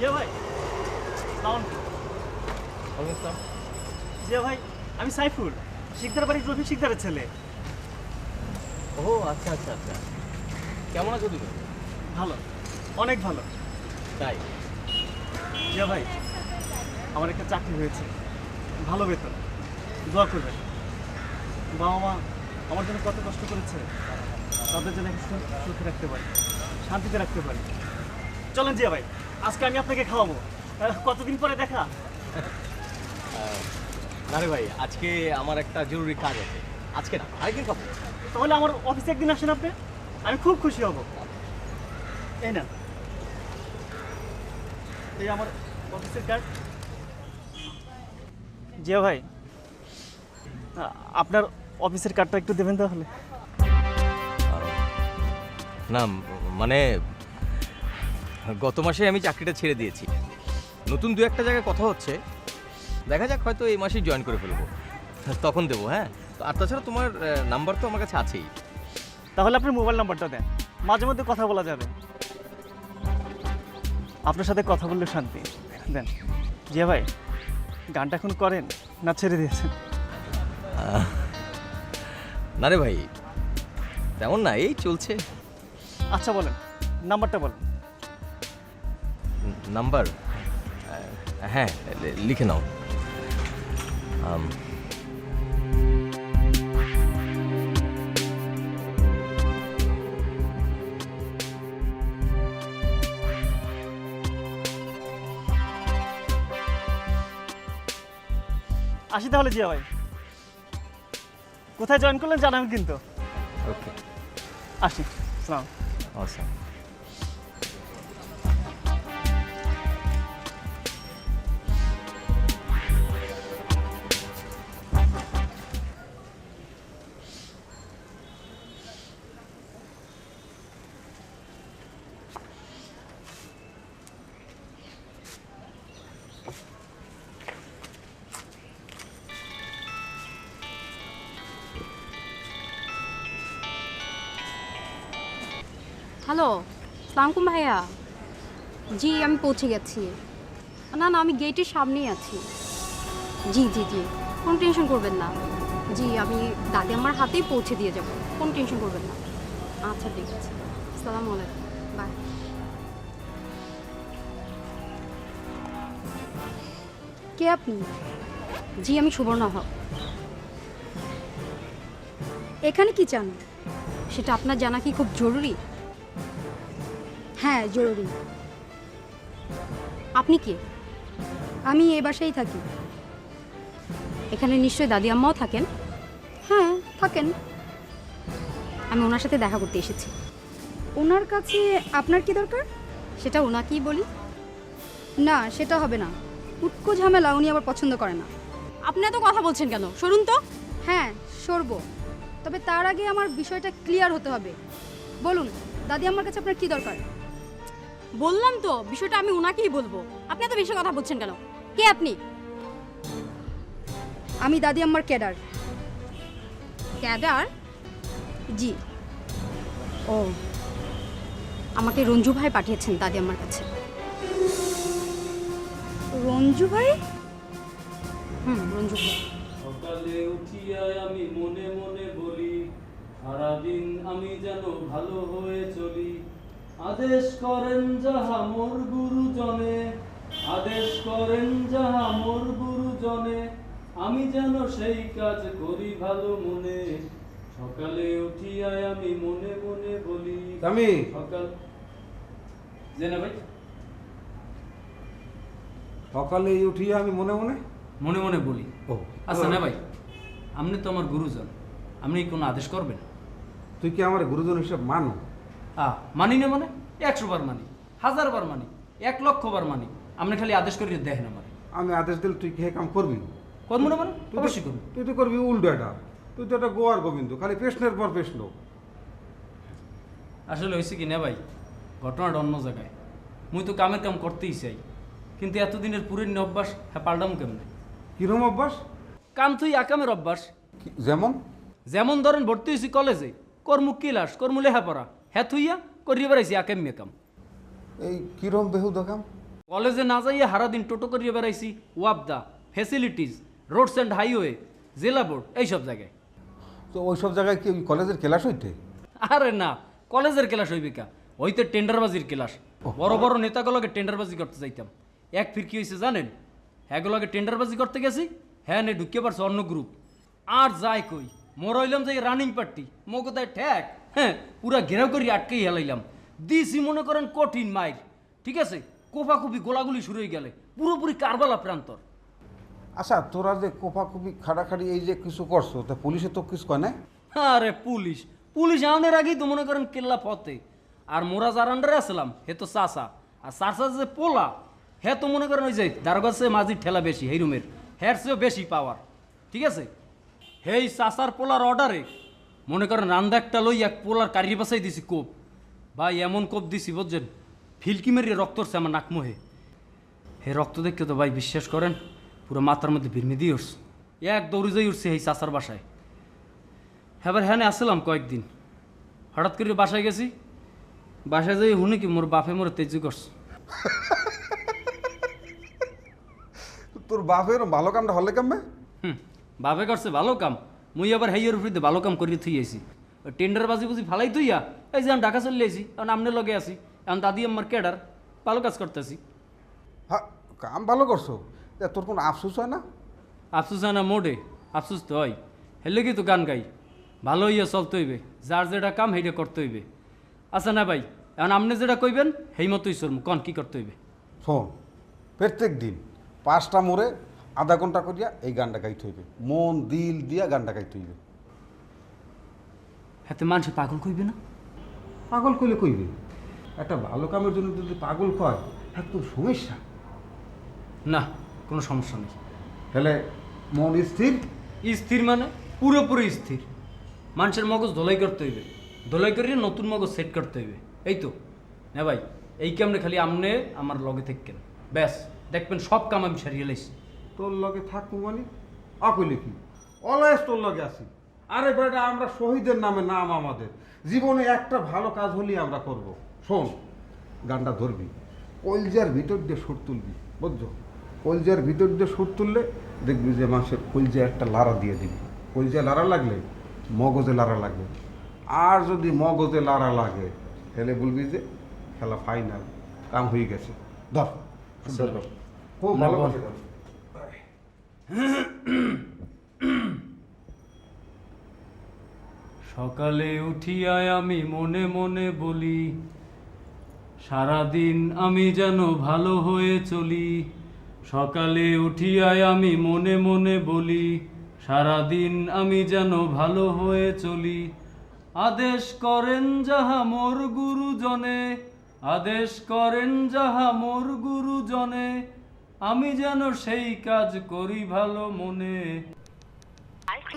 কে ভাই? সালাম। জি ভাই, আমি সাইফুল, শিকদার বাড়ির রফিক শিকদারের ছেলে। ও আচ্ছা আচ্ছা আচ্ছা, কেমন আছো তুমি? ভালো, অনেক ভালো। তাই? জি ভাই, আমার একটা চাকরি হয়েছে, ভালো বেতন। দোয়া করবেন। বাবা মা আমার জন্য কত কষ্ট করেছে, তাদের জন্য সুখে রাখতে পারি, শান্তিতে রাখতে পারি। চলেন জিয়া ভাই, আজকে আমি আপনাকে খাওয়াবো। কতদিন পরে দেখা। না রে ভাই, আজকে আমার একটা জরুরি কাজ আছে। আজকে না, আরেকদিন খাবো। তাহলে আমার অফিসে একদিন আসেন আপনি, আমি খুব খুশি হব। এই না, এই আমার অফিসের কার্ড। জিয়া ভাই, আপনার অফিসের কার্ডটা একটু দেবেন তাহলে। না মানে গত মাসে আমি চাকরিটা ছেড়ে দিয়েছি, নতুন দু একটা জায়গায় কথা হচ্ছে, দেখা যাক হয়তো এই মাসেই জয়েন করে ফেলবো, তখন দেবো। হ্যাঁ, আর তাছাড়া তোমার নাম্বার তো আমার কাছে আছেই। তাহলে আপনার মোবাইল নাম্বারটা দেন, মাঝে মধ্যে কথা বলা যাবে। আপনার সাথে কথা বললে শান্তি। দেন জিয়া ভাই, গানটা এখন করেন না ছেড়ে দিয়েছেন? না রে ভাই, তেমন না, এই চলছে। আচ্ছা বলেন, নাম্বারটা বলেন। নাম্বার? হ্যাঁ, লিখে নাও। আসি তাহলে জিয়া ভাই, কোথায় জয়েন করলেন জানাবেন কিন্তু। ওকে, আসি, সালাম। আচ্ছা। হ্যালো, সালামকুম ভাইয়া। জি আমি পৌঁছে গেছি। না না, আমি গেটের সামনেই আছি। জি জি জি, কোনো টেনশন করবেন না। জি আমি দাদি আমার হাতেই পৌঁছে দিয়ে যাব, কোনো টেনশন করবেন না। আচ্ছা ঠিক আছে, আসসালামু আলাইকুম, বাই। কে আপনি? জি আমি সুবর্ণা হক। এখানে কি চান? সেটা আপনার জানা কি খুব জরুরি? হ্যাঁ জরুরি। আপনি কে? আমি এই বাসায় থাকি। এখানে নিশ্চয়ই দাদি আম্মাও থাকেন? হ্যাঁ থাকেন। আমি ওনার সাথে দেখা করতে এসেছি। ওনার কাছে আপনার কি দরকার? সেটা ওনাকেই বলি। না সেটা হবে না, উটকো ঝামেলা উনি আবার পছন্দ করে না। আপনি এত কথা বলছেন কেন? সরুন তো। হ্যাঁ সরবো, তবে তার আগে আমার বিষয়টা ক্লিয়ার হতে হবে। বলুন দাদি আমার কাছে আপনার কি দরকার? বললাম তো বিষয়টা আমি ওনাকেই বলবো, আপনি এত বেশি কথা বলছেন কেন? কে আপনি? আমি দাদি আম্মার ক্যাডার। ক্যাডার? জি। ও, আমাকে রঞ্জু ভাই পাঠিয়েছেন দাদি আম্মার কাছে। রঞ্জু ভাই? রঞ্জু ভাই। সকালে উঠিয়া আমি মনে মনে বলি, সারাদিন আমি যেন ভালো হয়ে চলি। আদেশ করেন যাহা মোর গুরুজনে, আদেশ করেন যাহা মোর গুরুজনে, আমি যেন সেই কাজ করি ভালো মনে। সকালে উঠিয়া আমি মনে মনে বলি। আমি সকাল যে না ভাই, সকালে উঠিয়ে আমি মনে মনে মনে মনে বলি। ও আচ্ছা না ভাই, আপনি তো আমার গুরুজন, আপনি কোনো আদেশ করবেন? তুই কি আমার গুরুজন হিসেব মানো? মানি না মানে 100 বার মানি, 1000 বার মানি, 1,00,000 বার মানি। আপনি খালি আদেশ করে দেখেন আমার। আমি আদেশ দিলে তুই কি কাম করবি? করবো না মানে? তুই তো- অবশ্যই করবো। তুই তো করবি উল্টো এটা। তুই তো একটা গোয়ার গোবিন্দ, খালি প্রশ্নের পর প্রশ্ন। আসলে হয়েছে কি না ভাই, ঘটনাটা অন্য জায়গায়। মুই তো কামের কাম করতেই চাই, কিন্তু এতদিনের পুরনো অভ্যাস হ্যাঁ পাল্টাম কেমনে? কিরম অভ্যাস? কাম তুই আকামের অভ্যাস। যেমন যেমন ধরেন ভর্তি হয়েছি কলেজে, কর্ম কিলাস কর্ম লেহা পড়া, হ্যাঁ থুইয়া করিয়ে বেড়াইছি আকাম মেকাম। এই কিরম বেহুদা কাম? কলেজে না যাইয়া সারাদিন টোটো করিয়ে বেড়াইছি Wabda, facilities, roads and highway, জেলা বোর্ড, এইসব জায়গায়। তো ওই সব জায়গায় কি ওই কলেজের ক্লাস হইতে? আরে না, কলেজের ক্লাস হইবে কা, হইতে টেন্ডারবাজির ক্লাস। বড় বড় নেতাগুলোকে টেন্ডারবাজি করতে যাইতাম। এক ফির কি হয়েছে জানেন? হ্যাঁগুলোকে টেন্ডারবাজি করতে গেছি, হ্যাঁ নে ঢুকিয়ে পারছে অন্য গ্রুপ। আর যাই কই, মোর হইলাম যে রানিং পার্টি, মোগোদায় ঠ্যাক, হ্যাঁ পুরা ঘেরাও করি আটকেই হেলাইলাম। দিছি মনে করেন কঠিন মাইর, ঠিক আছে, কোফাকুফি গোলাগুলি শুরু হয়ে গেলে পুরোপুরি কারবালা প্রান্তর। আচ্ছা, তোরা যে কোপাকুপি খাড়াখাড়ি এই যে কিছু করছো, তা পুলিশে তো কিছু কয় না? আরে পুলিশ পুলিশ আউনের আগেই তো মনে করেন কেল্লা পথে। আর মোরা যার আন্ডারে আসলাম হে তো চাষা, আর চাষা যে পোলা হে তো মনে করেন ওই যে দারোগাছে মাঝির ঠেলা বেশি, এই রুমের হের চেয়েও বেশি পাওয়ার, ঠিক আছে। হেই চাষার পোলার অর্ডারে মনে করেন রান্দা একটা লই এক পোলার কারিয়ে বাসাই দিছি কোপ, ভাই এমন কোপ দিছি বুঝছেন, ফিলকি মেরিয়ে রক্ত হচ্ছে আমার নাকমোহে। হে রক্ত দেখতে তো ভাই বিশ্বাস করেন পুরো মাথার মধ্যে ভিড়মি দিয়ে উঠছে, এক দৌড়ে যাই উঠছে এই চাষার বাসায়। এবার হ্যাঁ আসলাম কয়েকদিন, হঠাৎ করে বাসায় গেছি, বাসায় যাই শুনি কি মোর বাপে মোর তেজি করছে। তোর বাপের ভালো কামটা হলে কামবে? বাপে করছে ভালো কাম, মুই আবার হাইয়ের উপরে ভালো কাম করিয়ে থুই আইছি। ওই টেন্ডার বাজি বুঝি ফালাই থুইয়া এই যে আমি ঢাকা চলে আইছি, এখন আমনে লগে আছি, এখন দাদি আমার কেডার ভালো কাজ করতেছি। হ্যাঁ, কাম ভালো করছো, তা তোর কোনো আফসোস হয় না? আফসোস হয় না মোডে, আফসোস তো হয়, হেলে কি তো গান গাই, ভালো হইয়া চলতে হইবে, যার যেটা কাম সেইটা করতে হইবে। আচ্ছা না ভাই, এখন আপনি যেটা কইবেন সেই মতোই চলবো, কন কি করতে হইবে? শোন, প্রত্যেক দিন 5টা মোড়ে আধা ঘন্টা করিয়া এই গানটা গাইতে হইবে, মন দিল দিয়া গানটা গাইতে হইবে। হাতে মানুষে পাগল কইবে না? পাগল কইলে কইবে, একটা ভালো কামের জন্য যদি পাগল কয় হ্যাঁ তোর সমস্যা। না, কোনো সমস্যা নেই। তাহলে মন স্থির? স্থির মানে পুরোপুরি স্থির। মানুষের মগজ ধোলাই করতে হইবে, ধোলাই করিয়ে নতুন মগজ সেট করতে হইবে, এই তো না ভাই। এই কামনে খালি আমনে আমার লগে থাকেন, ব্যাস দেখবেন সব কাম আমি সারিয়ে লাইছি। তোর লগে থাকবো মানে আকইলে কি, অলওয়েজ তোর লগে আছি। আরে বেটা, আমরা শহীদের নামে নাম আমাদের, জীবনে একটা ভালো কাজ হলেই আমরা করব। শোন, গানটা ধরবি, কলজার ভিতর দিয়ে সুর তুলবি, বুঝছো? কলজার ভিতর দিয়ে সুর তুললে দেখবি যে মানুষের কলজা একটা লাড়া দিয়ে দিবি। কলজা লাড়া লাগলে মগজে লাড়া লাগবে, আর যদি মগজে লাড়া লাগে তাহলে বলবি যে খেলা ফাইনাল, কাম হয়ে গেছে। ধর সুন্দর ধর, খুব ভালো বল। কথা ধর। সকালে উঠিয়ায় আমি মনে মনে বলি, সারাদিন আমি যেন ভালো হয়ে চলি। সকালে উঠিয়ায় আমি মনে মনে বলি, সারাদিন আমি যেন ভালো হয়ে চলি। আদেশ করেন যাহা মোর গুরুজনে, আদেশ করেন যাহা মোর গুরুজনে, আমি যেন সেই কাজ করি ভালো মনে।